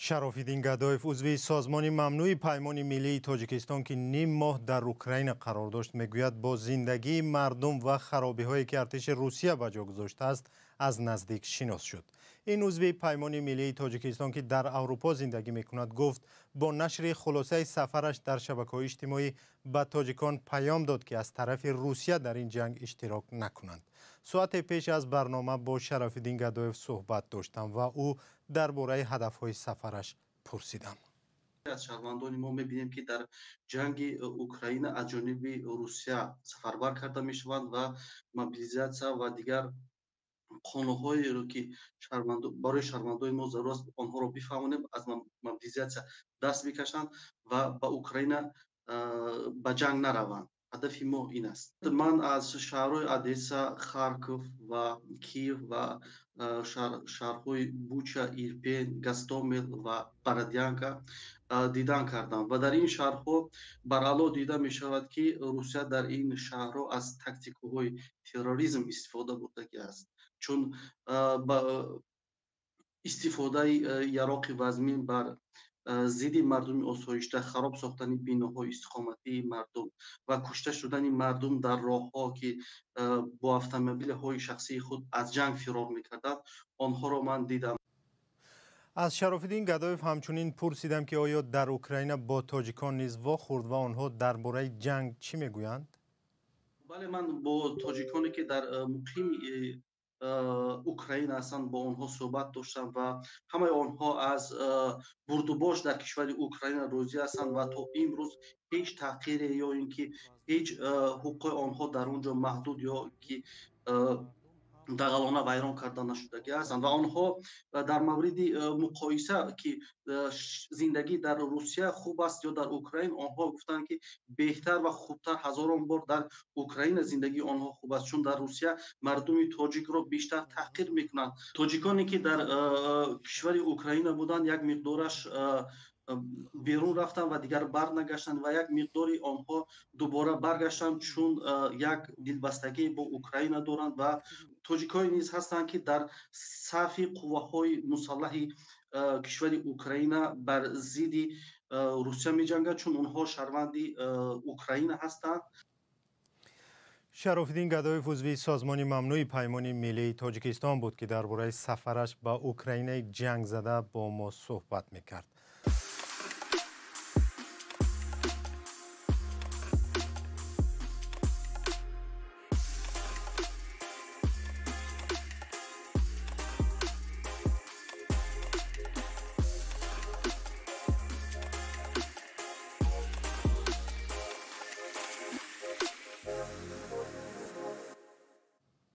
شرافیدین گدایف عضو سازمان ممنوع پیمان ملی تاجیکستان که نیم ماه در اوکراین قرار داشت میگوید با زندگی مردم و خرابی هایی که ارتش روسیه به جا گذاشته است از نزدیک شناس شد. این عضو پیمان ملی تاجیکستان که در اروپا زندگی میکند گفت با نشر خلاصه سفرش در شبکه‌های اجتماعی به تاجیکان پیام داد که از طرف روسیه در این جنگ اشتراک نکنند. ساعت پیش از برنامه با شرافیدین گدایف صحبت داشتم و او درباره هدف‌های سفرش پرسیدم. از شهروندان ما می‌بینیم که در جنگ اوکراین از جانب روسیه سفربر کرده می‌شوند و موبیلیزاسیا و دیگر قانون‌هایی رو که برای شهروندان ما ضرورت است آنها رو بفهمانیم از موبیلیزاسیا دست بکشند و به اوکراین به جنگ نروند. هدف ما این است. من از شهرهای ادسا، خارکوف و کیف و شهرهای بوچا، ایرپین، گاستومل و برادیانکا دیدن کردم و در این شهرها بر علا دیده می شود که روسیه در این شهرها از تاکتیک‌های تروریسم استفاده بوده است. چون با استفاده یراق وزمین بر ضد مردم آسایشته، خراب ساختن بیناهای استقامتی مردم و کشته شدن مردم در راه‌ها که با اتومبیل‌های شخصی خود از جنگ فرار می‌کردند آنها را من دیدم. از شرافیدین گدایف همچنین پرسیدم که آیا در اوکراین با تاجیکان نیز واخورد و آنها درباره جنگ چی میگویند؟ بله، من با تاجیکانی که در مقیم اوکراین هستند با آنها صحبت داشتم و همه آنها از برد و باش در کشور اوکراین راضی هستند و تا امروز هیچ تغییری یا اینکه هیچ حقوق آنها در اونجا محدود یا که دغلانه ویران کرده نشدگی هستند و آنها در مورد مقایسه که زندگی در روسیه خوب است یا در اوکراین آنها گفتند که بهتر و خوبتر هزاران بار در اوکراین زندگی آنها خوب است، چون در روسیه مردم تاجیک را بیشتر تحقیر میکنند. تاجیکانی که در کشور اوکراین بودند یک مقدارش بیرون رفتن و دیگر برنگشتند و یک مقداری آنها دوباره برگشتند چون یک دلبستگی با اوکراین دارند و تاجیک‌های نیز هستند که در صف قواهای مسلح کشور اوکراین بر ضد روسیه می‌جنگند چون آنها شهروند اوکراین هستند. شرافیدین گدایف عضو سازمان ممنوع پیمان ملی تاجیکستان بود که درباره سفرش به اوکراین جنگ زده با ما صحبت می‌کرد.